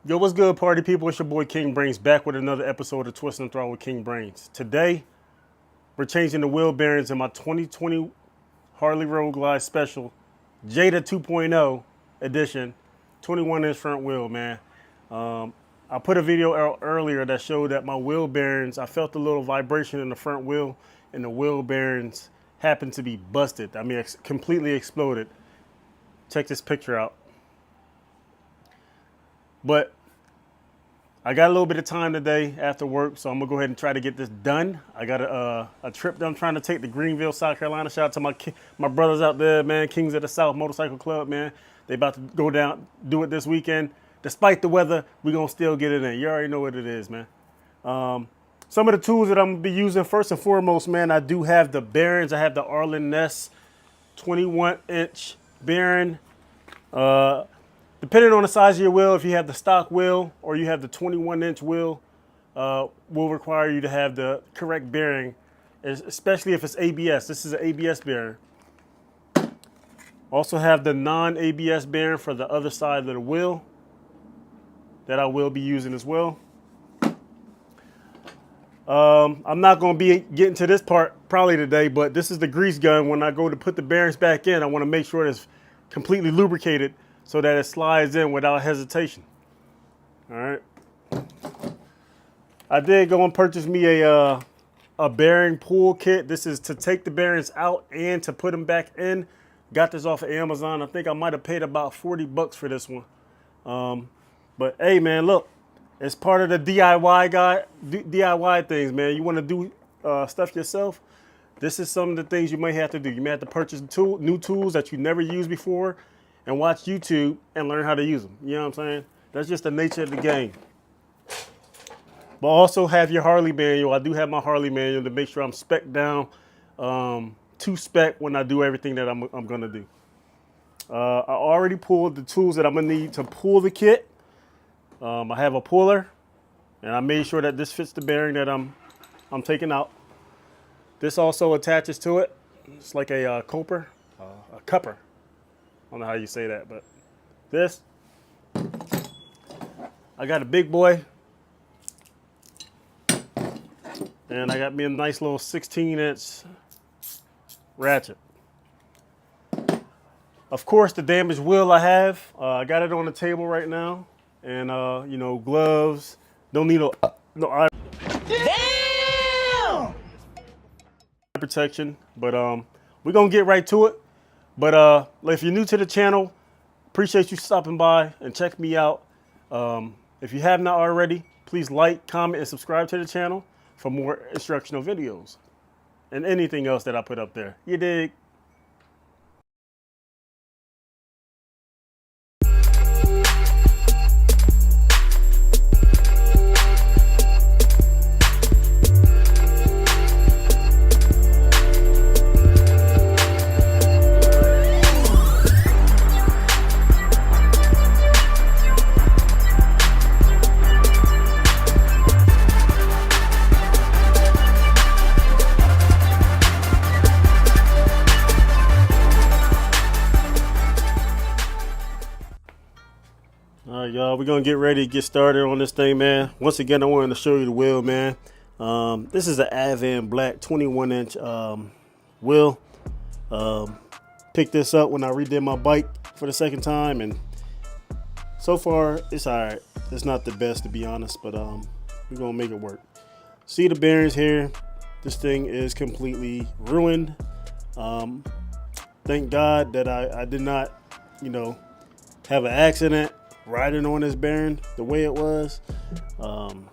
Yo, what's good, party people? It's your boy King Brains back with another episode of Twist and Throw with King Brains. Today, we're changing the wheel bearings in my 2020 Harley Road Glide Special Jada 2.0 edition, 21-inch front wheel, man. I put a video out earlier that showed that my wheel bearings, I felt a little vibration in the front wheel, and the wheel bearings happened to be busted. I mean, completely exploded. Check this picture out. But I got a little bit of time today after work, so I'm gonna go ahead and try to get this done. I got a trip that I'm trying to take to Greenville, South Carolina. Shout out to my brothers out there, man. Kings of the South Motorcycle Club, man. They about to go down, do it this weekend. Despite the weather, we gonna still get it in. You already know what it is, man. Some of the tools that I'm gonna be using, first and foremost, man, I do have the bearings. I have the Arlen Ness 21-inch bearing. Depending on the size of your wheel, if you have the stock wheel or you have the 21-inch wheel, will require you to have the correct bearing, especially if it's ABS. This is an ABS bearing. Also have the non-ABS bearing for the other side of the wheel that I will be using as well. I'm not going to be getting to this part probably today, but this is the grease gun. When I go to put the bearings back in, I want to make sure it's completely lubricated so that it slides in without hesitation. All right. I did go and purchase me a bearing pull kit. This is to take the bearings out and to put them back in. Got this off of Amazon. I think I might have paid about 40 bucks for this one. But hey, man, look, it's part of the DIY things, man. You want to do stuff yourself? This is some of the things you may have to do. You may have to purchase new tools that you never used before and watch YouTube and learn how to use them. You know what I'm saying? That's just the nature of the game. But also have your Harley manual. I do have my Harley manual to make sure I'm spec down to spec when I do everything that I'm gonna do. I already pulled the tools that I'm gonna need to pull the kit. I have a puller, and I made sure that this fits the bearing that I'm taking out. This also attaches to it. It's like a copper, a cupper. I don't know how you say that, but this, I got a big boy, and I got me a nice little 16-inch ratchet. Of course, the damaged wheel I have, I got it on the table right now, and you know, gloves. Don't need no eye protection, but we're gonna get right to it. But if you're new to the channel, appreciate you stopping by and check me out. If you have not already, please like, comment, and subscribe to the channel for more instructional videos and anything else that I put up there. You dig? All right, y'all, we're gonna get ready to get started on this thing, man. Once again, I wanted to show you the wheel, man. This is an Avan Black 21-inch wheel. Picked this up when I redid my bike for the second time, and so far it's all right. It's not the best, to be honest, but we're gonna make it work. See the bearings here? This thing is completely ruined. Thank God that I did not, you know, have an accident riding on this bearing the way it was. I'm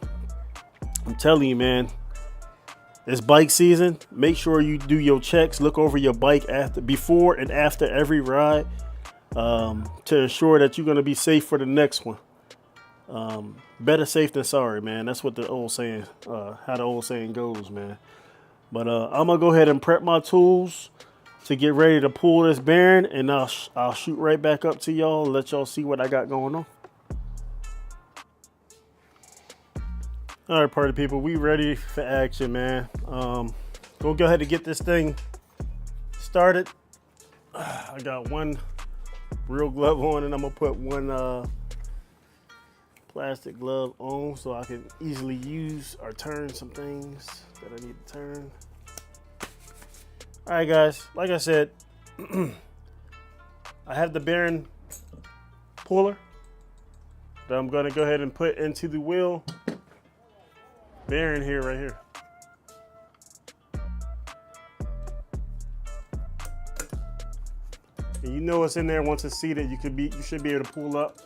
telling you, man, it's bike season. Make sure you do your checks. Look over your bike before and after every ride to ensure that you're going to be safe for the next one. Better safe than sorry, man. That's what the old saying, how the old saying goes, man. But I'm gonna go ahead and prep my tools to get ready to pull this bearing, and I'll shoot right back up to y'all and let y'all see what I got going on. All right, party people, we ready for action, man. Gonna go ahead and get this thing started. I got one real glove on, and I'm gonna put one plastic glove on so I can easily use or turn some things that I need to turn. All right, guys, like I said, I have the bearing puller that I'm gonna go ahead and put into the wheel bearing here, right here. And you know what's in there once it's seated. You should be able to pull up.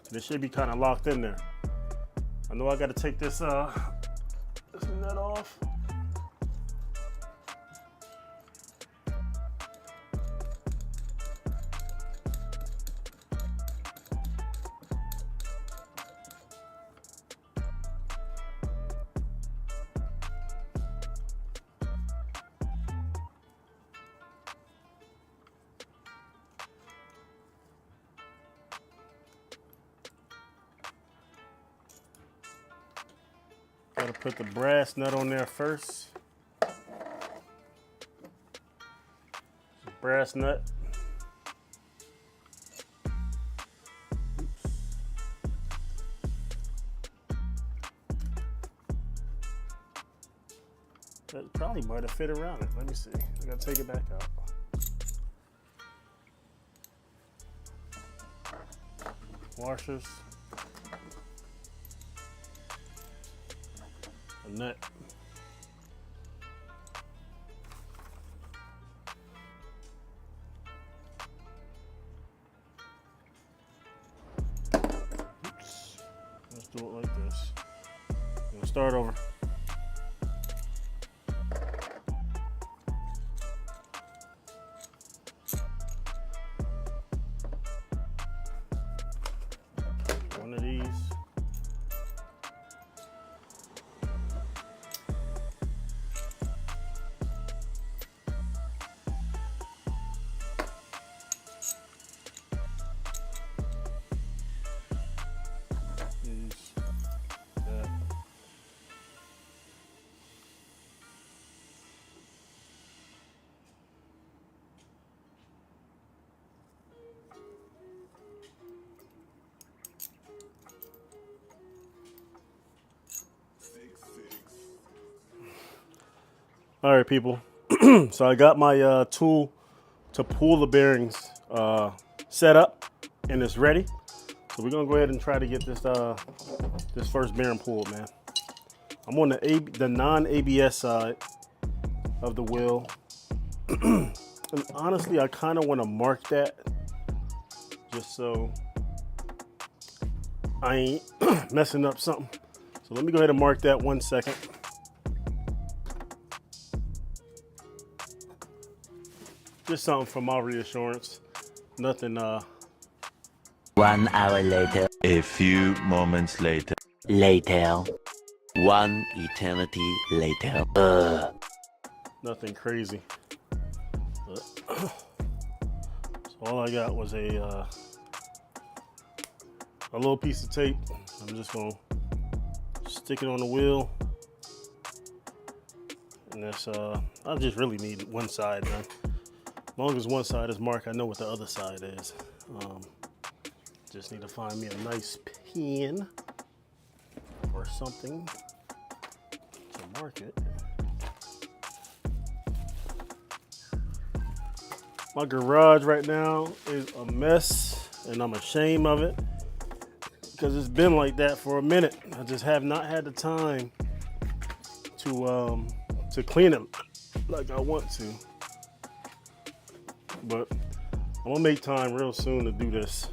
And it should be kind of locked in there. I know I got to take this nut off. Gotta put the brass nut on there first. Brass nut. Oops. That probably might have fit around it. Let me see. I gotta take it back out. Washers. A nut. Oops. Let's do it like this. We'll start over. One of these. All right, people. So I got my tool to pull the bearings set up, and it's ready. So we're gonna go ahead and try to get this this first bearing pulled, man. I'm on the non-ABS side of the wheel, and honestly, I kind of want to mark that just so I ain't messing up something. So let me go ahead and mark that 1 second. Just something for my reassurance. Nothing. 1 hour later. A few moments later. Later. 1 eternity later. Nothing crazy. So all I got was a little piece of tape. I'm just gonna stick it on the wheel. And that's I just really need one side, man. As long as one side is marked, I know what the other side is. Just need to find me a nice pen or something to mark it. My garage right now is a mess, and I'm ashamed of it because it's been like that for a minute. I just have not had the time to clean it like I want to. But I'm gonna make time real soon to do this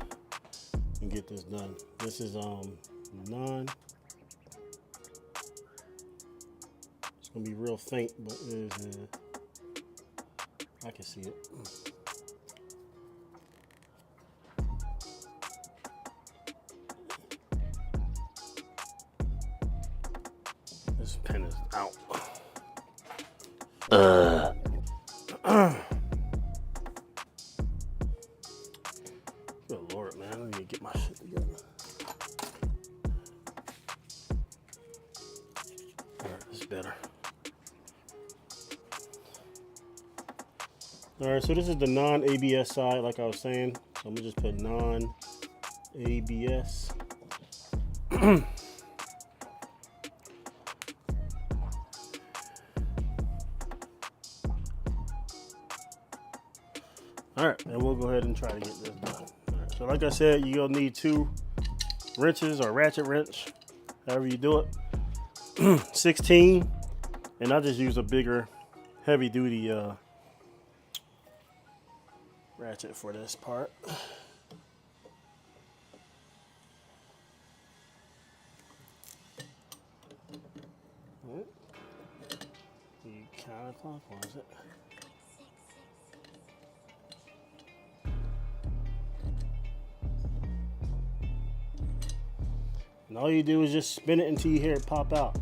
and get this done. This is none. It's gonna be real faint, but it is, I can see it. This pen is out. Good Lord, man, I need to get my shit together. All right, this is better. All right, so this is the non-ABS side, like I was saying. So I'm gonna just put non-ABS. All right, and we'll go ahead and try to get this done. All right, so like I said, you'll need 2 wrenches or ratchet wrench, however you do it. 16, and I just use a bigger, heavy duty ratchet for this part. You counterclockwise it. And all you do is just spin it until you hear it pop out.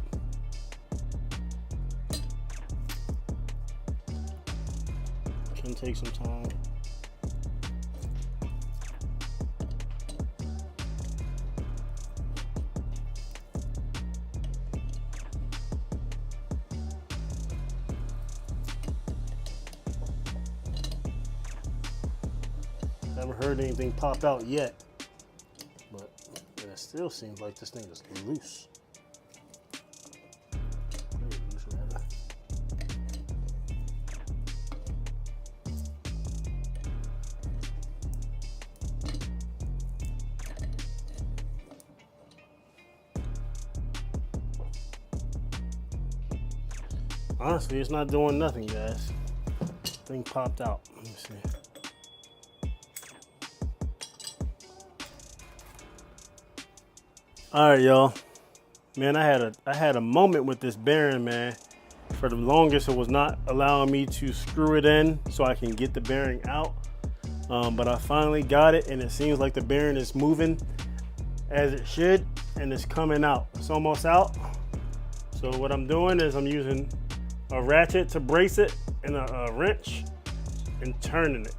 Can take some time. Haven't heard anything pop out yet, but it still seems like this thing is loose. Very loose, rather. Honestly, it's not doing nothing, guys. Thing popped out. Let me see. All right, y'all. Man, I had a moment with this bearing, man. For the longest, it was not allowing me to screw it in so I can get the bearing out. But I finally got it, and it seems like the bearing is moving as it should, and it's coming out. It's almost out. So what I'm doing is I'm using a ratchet to brace it and a wrench and turning it.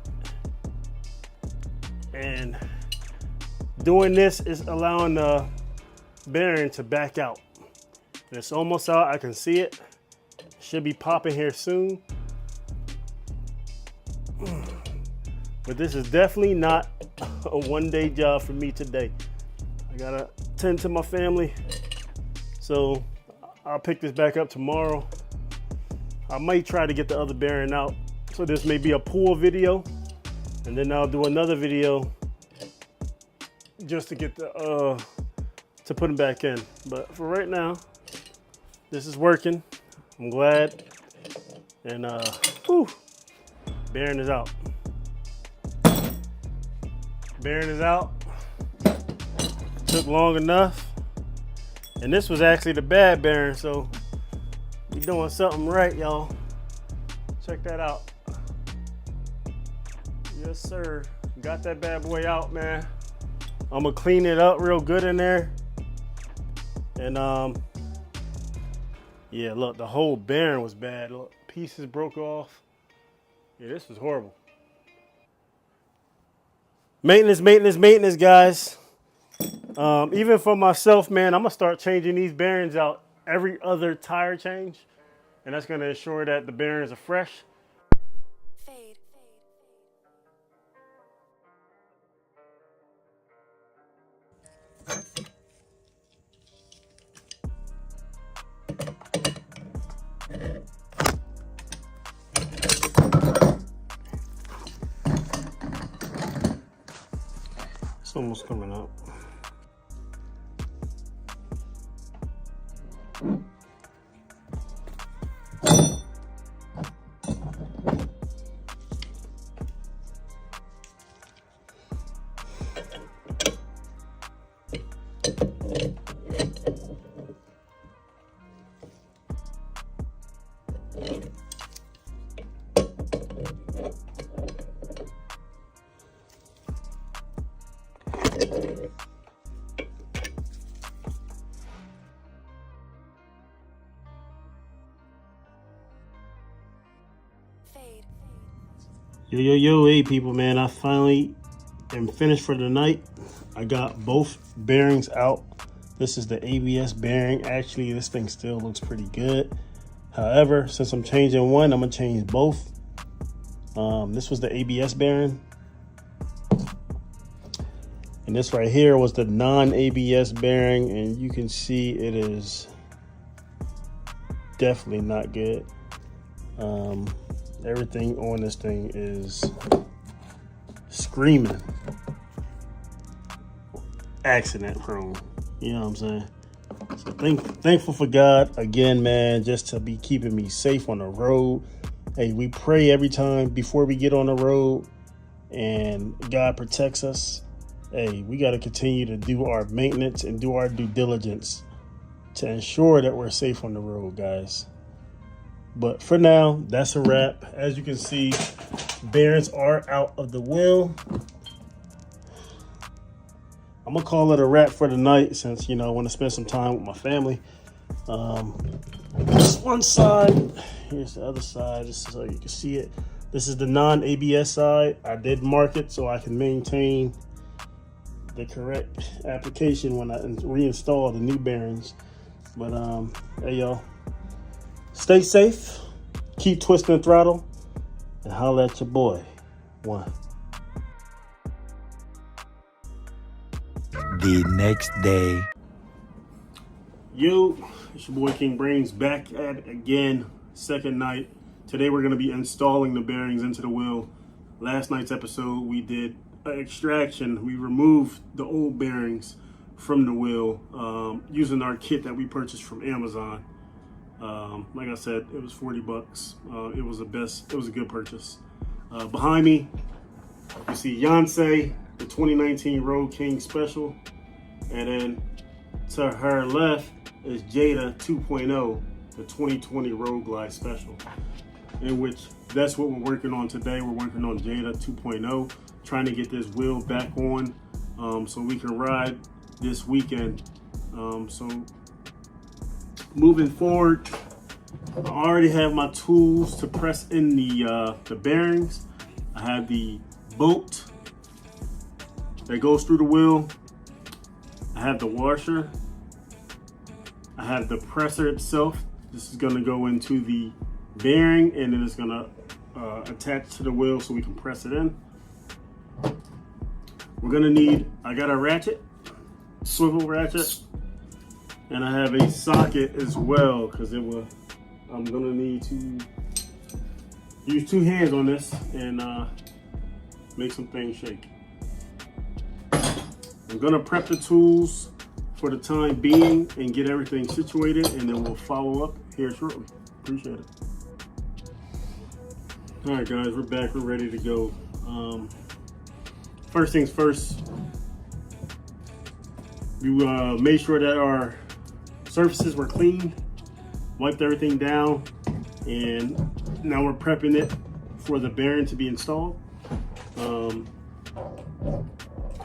And doing this is allowing the bearing to back out. And it's almost out. I can see it. Should be popping here soon. But this is definitely not a one-day job for me today. I gotta tend to my family. So I'll pick this back up tomorrow. I might try to get the other bearing out. So this may be a pull video. And then I'll do another video just to get the to put them back in. But for right now, this is working. I'm glad. And bearing is out. Bearing is out. Took long enough. And this was actually the bad bearing, so you're doing something right, y'all. Check that out. Yes, sir. Got that bad boy out, man. I'm gonna clean it up real good in there. And yeah, look, the whole bearing was bad. Look, pieces broke off. Yeah, this was horrible. Maintenance, guys. Even for myself, man, I'm gonna start changing these bearings out every other tire change, and that's gonna ensure that the bearings are fresh. Fade. It's almost coming out. Yo, hey people, man, I finally am finished for the night. I got both bearings out. This is the ABS bearing. Actually, this thing still looks pretty good. However, since I'm changing one, I'm gonna change both. This was the ABS bearing. And this right here was the non-ABS bearing, and you can see it is definitely not good. Everything on this thing is screaming accident prone. You know what I'm saying? So thankful for God again, man, just to be keeping me safe on the road. Hey, we pray every time before we get on the road, and God protects us. Hey, we got to continue to do our maintenance and do our due diligence to ensure that we're safe on the road, guys. But for now, that's a wrap. As you can see, bearings are out of the wheel. I'm gonna call it a wrap for the night, since, you know, I want to spend some time with my family. This one side, here's the other side, just so you can see it. This is the non-ABS side. I did mark it so I can maintain the correct application when I reinstall the new bearings. But hey y'all, stay safe, keep twisting the throttle, and holla at your boy. One. The next day. Yo, it's your boy King Brains back at it again, second night. Today we're going to be installing the bearings into the wheel. Last night's episode we did an extraction. We removed the old bearings from the wheel using our kit that we purchased from Amazon. Like I said, it was 40 bucks. It was a good purchase. Behind me, you see Yonsei, the 2019 Road King Special. And then to her left is Jada 2.0, the 2020 Road Glide Special. In which that's what we're working on today. We're working on Jada 2.0, trying to get this wheel back on so we can ride this weekend. So moving forward, I already have my tools to press in the bearings. I have the bolt that goes through the wheel. I have the washer. I have the presser itself. This is going to go into the bearing, and then it's going to attach to the wheel so we can press it in. We're going to need, I got a ratchet, swivel ratchet, and I have a socket as well, because I'm going to need to use two hands on this and make some things shake. I'm going to prep the tools for the time being and get everything situated, and then we'll follow up here shortly. Appreciate it. All right, guys, we're back. We're ready to go. First things first, we made sure that our surfaces were cleaned, wiped everything down, and now we're prepping it for the bearing to be installed. I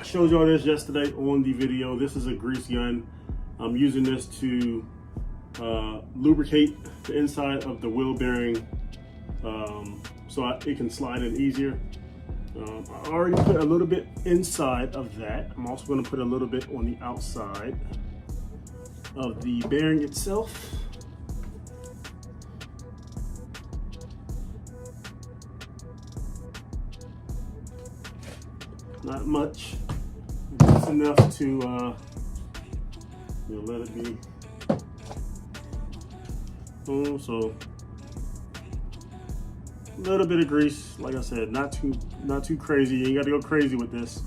showed y'all this yesterday on the video. This is a grease gun. I'm using this to lubricate the inside of the wheel bearing so it can slide in easier. I already put a little bit inside of that. I'm also going to put a little bit on the outside of the bearing itself. Not much, just enough to let it be. So a little bit of grease, like I said, not too crazy. You ain't got to go crazy with this.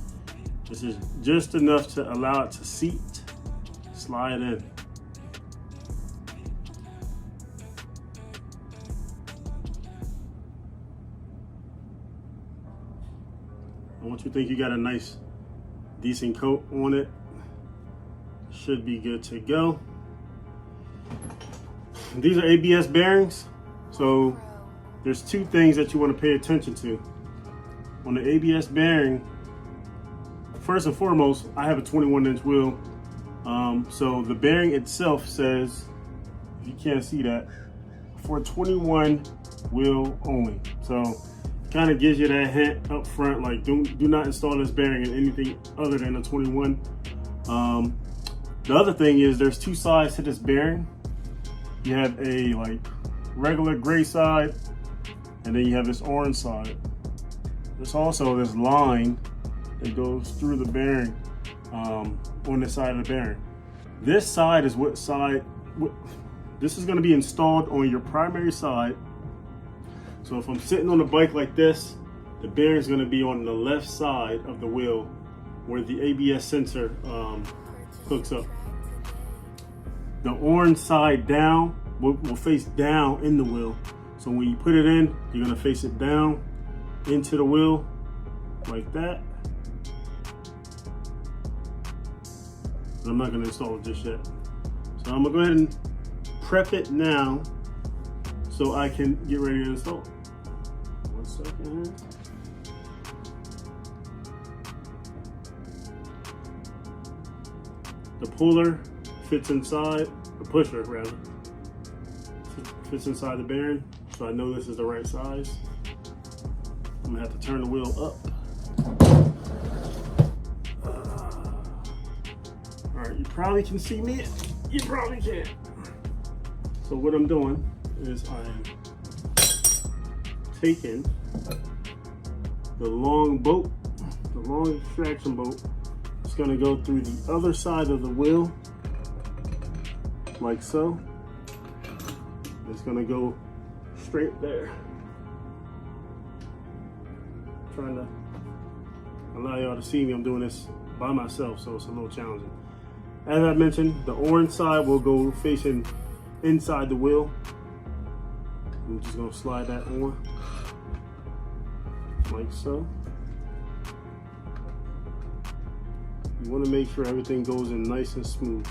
This is just enough to allow it to seat, slide in. And once you think you got a nice, decent coat on it, should be good to go. These are ABS bearings, so there's two things that you want to pay attention to. On the ABS bearing, first and foremost, I have a 21-inch wheel. So the bearing itself says, if you can't see that, for 21 wheel only. So kind of gives you that hint up front, like do not install this bearing in anything other than a 21. The other thing is there's two sides to this bearing. You have a like regular gray side, and then you have this orange side. There's also this line that goes through the bearing. on the side of the bearing. This side is this is going to be installed on your primary side. So if I'm sitting on the bike like this, the bearing is going to be on the left side of the wheel where the ABS sensor hooks up. The orange side down will face down in the wheel. So when you put it in, you're going to face it down into the wheel like that. And I'm not going to install it just yet. So I'm going to go ahead and prep it now so I can get ready to install it. 1 second here. The puller fits inside, the pusher rather, fits inside the bearing, so I know this is the right size. I'm gonna have to turn the wheel up. All right, you probably can see me. You probably can't. So what I'm doing is I'm taking the long bolt, the long extraction bolt. It's gonna go through the other side of the wheel, like so. It's gonna go straight there. Trying to allow y'all to see me. I'm doing this by myself, so it's a little challenging. As I mentioned, the orange side will go facing inside the wheel. I'm just gonna slide that on, like so. You want to make sure everything goes in nice and smooth.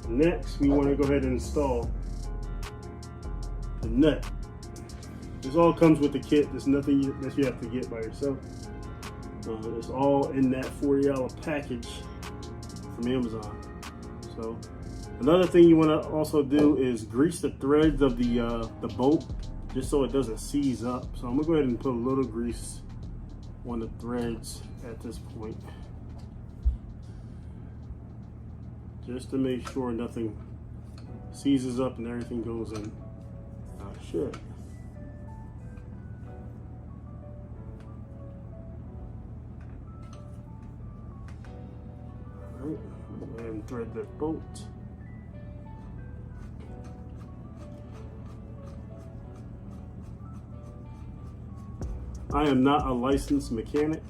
Next, we want to go ahead and install the nut. This all comes with the kit. There's nothing that you have to get by yourself. It's all in that $40 package from Amazon. So another thing you want to also do is grease the threads of the bolt, just so it doesn't seize up. So I'm gonna go ahead and put a little grease on the threads at this point, just to make sure nothing seizes up and everything goes in. I should. All right, go ahead and thread that bolt. I am not a licensed mechanic.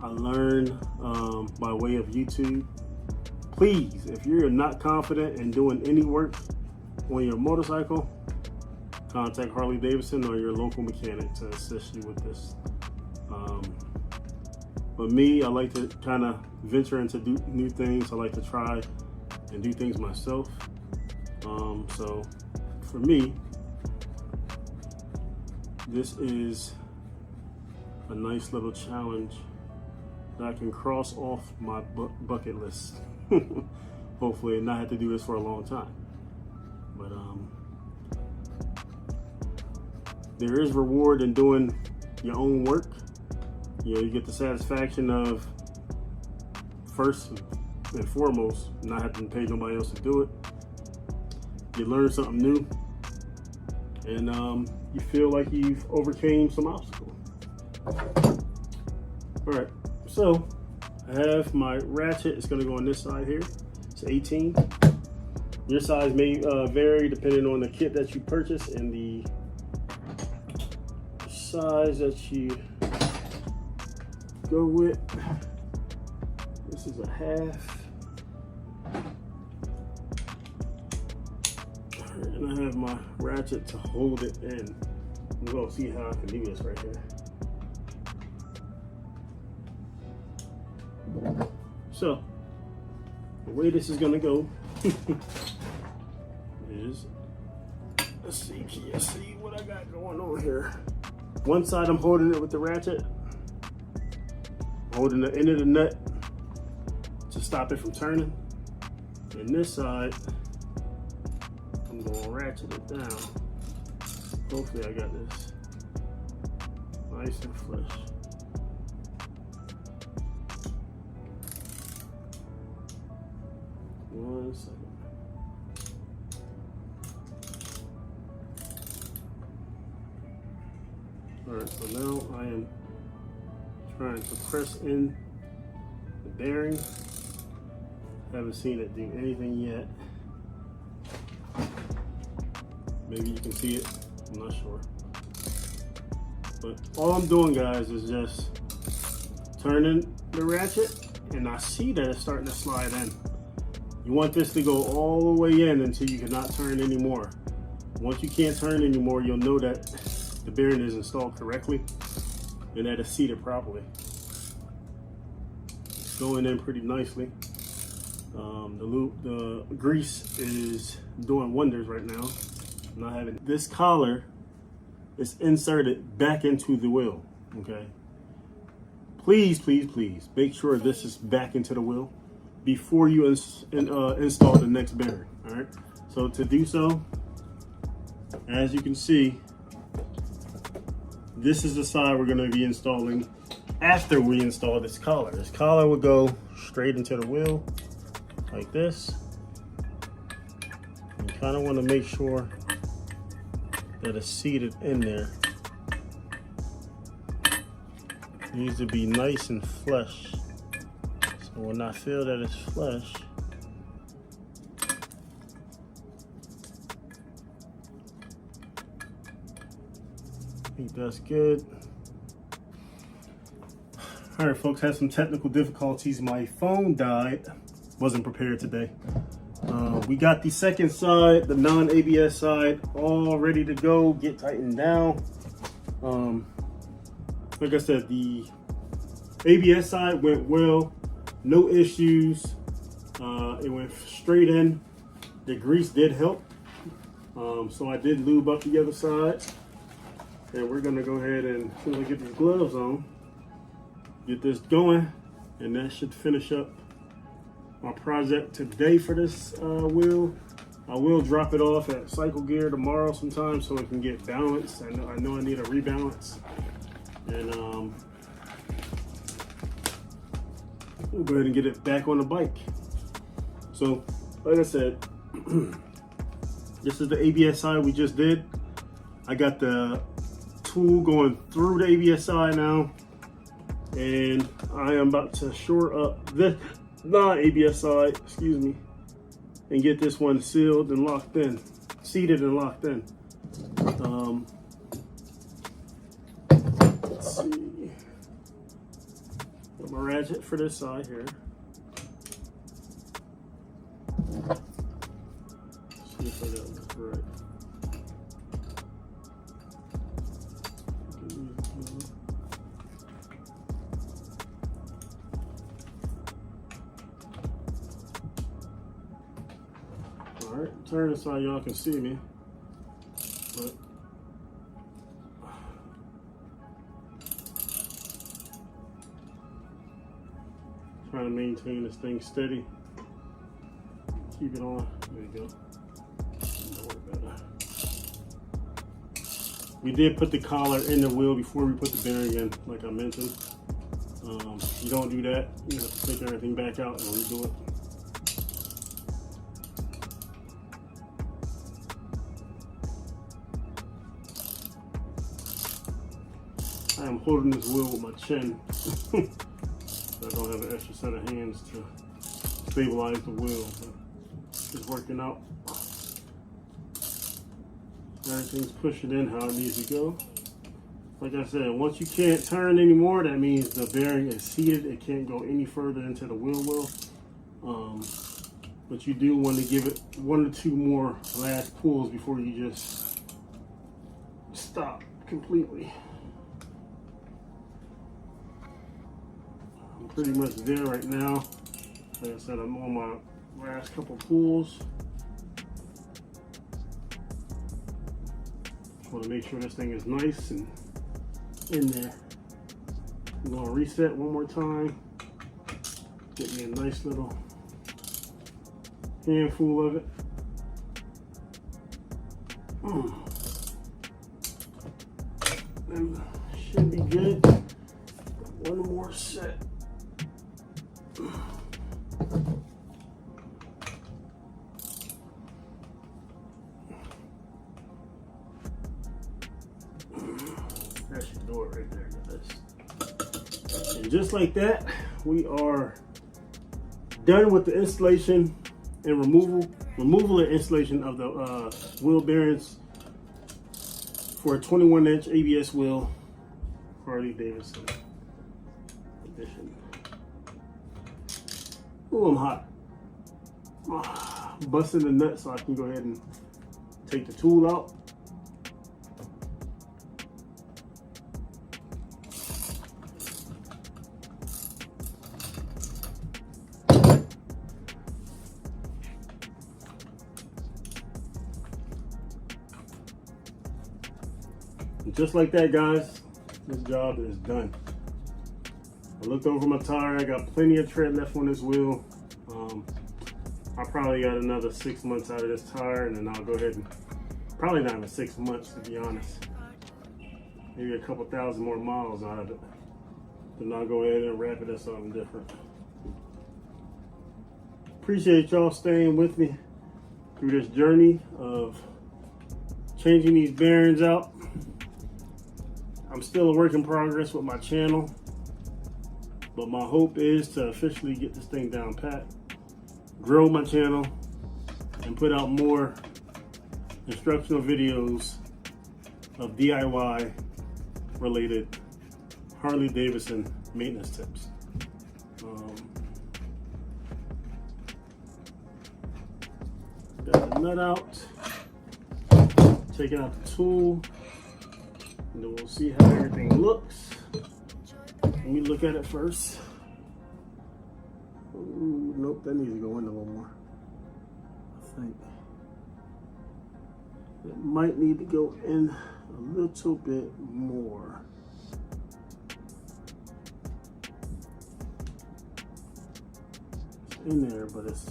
I learn by way of YouTube. Please, if you're not confident in doing any work on your motorcycle, contact Harley Davidson or your local mechanic to assist you with this. But me, I like to kind of venture into new things. I like to try and do things myself. So for me, this is a nice little challenge that I can cross off my bucket list. Hopefully, and not have to do this for a long time. But there is reward in doing your own work. You know, you get the satisfaction of, first and foremost, not having to pay nobody else to do it. You learn something new, and you feel like you've overcame some obstacle. All right, so I have my ratchet. It's going to go on this side here. It's 18. Your size may vary depending on the kit that you purchase and the size that you go with. This is a half. And I have my ratchet to hold it in. I'm going to see how I can do this right here. So, the way this is gonna go is, let's see, can you see what I got going on here? One side I'm holding it with the ratchet, holding the end of the nut to stop it from turning. And this side, I'm gonna ratchet it down. Hopefully I got this nice and flush. One second. Alright, so now I am trying to press in the bearing. Haven't seen it do anything yet. Maybe you can see it, I'm not sure. But all I'm doing, guys, is just turning the ratchet, and I see that it's starting to slide in. You want this to go all the way in until you cannot turn anymore. Once you can't turn anymore, you'll know that the bearing is installed correctly and that it's seated properly. It's going in pretty nicely. The grease is doing wonders right now. I'm not having this collar is inserted back into the wheel. Okay. Please, please, please make sure this is back into the wheel before you install the next bearing. All right. So to do so, as you can see, this is the side we're going to be installing after we install this collar. This collar will go straight into the wheel like this. You kind of want to make sure that it's seated in there. It needs to be nice and flush. So when I feel that it's flush, I think that's good. All right, folks, had some technical difficulties. My phone died. Wasn't prepared today. We got the second side, the non-ABS side, all ready to go, get tightened down. Like I said, the ABS side went well, no issues. It went straight in. The grease did help. So I did lube up the other side. And we're gonna go ahead and, as soon as I get these gloves on, get this going, and that should finish up my project today for this wheel. I will drop it off at Cycle Gear tomorrow sometime so it can get balanced. I know I need a rebalance. And we'll go ahead and get it back on the bike. So, like I said, this is the ABS side we just did. I got the tool going through the ABS side now, and I am about to shore up this non-ABS side, excuse me, and get this one sealed and locked in, seated and locked in. Let's see. Got my ratchet for this side here. Let's see if I got this right. Alright, turn this so y'all can see me. But trying to maintain this thing steady. Keep it on. There you go. Don't worry about that. We did put the collar in the wheel before we put the bearing in, like I mentioned. You don't do that, you have to take everything back out and redo it. I am holding this wheel with my chin. So I don't have an extra set of hands to stabilize the wheel. But it's working out. Everything's pushing in how it needs to go. Like I said, once you can't turn anymore, that means the bearing is seated. It can't go any further into the wheel well. But you do want to give it one or two more last pulls before you just stop completely. I'm pretty much there right now. Like I said, I'm on my last couple pulls. Want to make sure this thing is nice and in there. I'm going to reset one more time. Get me a nice little handful of it. And should be good. One more set. That should And just like that, we are done with the installation and removal and installation of the wheel bearings for a 21-inch ABS wheel, Harley Davidson edition. Oh, I'm hot. Busting the nut so I can go ahead and take the tool out. And just like that, guys, this job is done. I looked over my tire. I got plenty of tread left on this wheel. I probably got another 6 months out of this tire, and then I'll go ahead and, probably not even 6 months to be honest. Maybe a couple thousand more miles out of it. Then I'll go ahead and wrap it as something different. Appreciate y'all staying with me through this journey of changing these bearings out. I'm still a work in progress with my channel, but my hope is to officially get this thing down pat, grow my channel, and put out more instructional videos of DIY related Harley Davidson maintenance tips. Got the nut out, taking out the tool, and then we'll see how everything looks. Let me look at it first. Ooh, nope, that needs to go in a little more. I think it might need to go in a little bit more. It's in there, but it's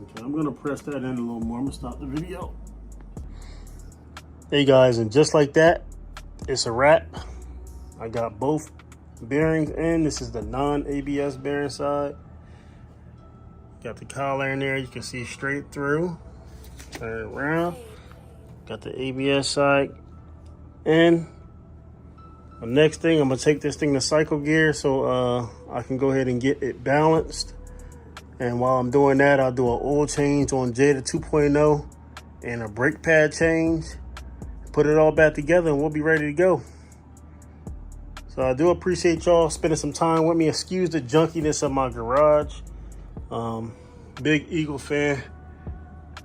okay. I'm gonna press that in a little more. I'm gonna stop the video. Hey guys, and just like that, it's a wrap. I got both bearings in. This is the non-ABS bearing side. Got the collar in there, you can see straight through. Turn it around. Got the ABS side in. The next thing, I'm gonna take this thing to cycle gear so I can go ahead and get it balanced. And while I'm doing that, I'll do an oil change on Jada 2.0 and a brake pad change. Put it all back together and we'll be ready to go. So I do appreciate y'all spending some time with me. Excuse the junkiness of my garage. Big Eagle fan.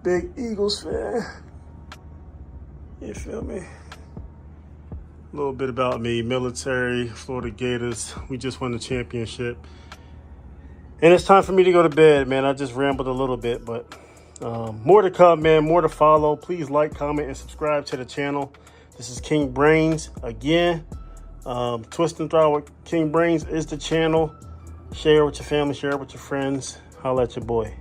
Big Eagles fan. You feel me? A little bit about me. Military, Florida Gators. We just won the championship. And it's time for me to go to bed, man. I just rambled a little bit, but more to come, man. More to follow. Please like, comment, and subscribe to the channel. This is King Brains again. Twist and Throw with King Brains is the channel. Share with your family, share with your friends. Holla at your boy.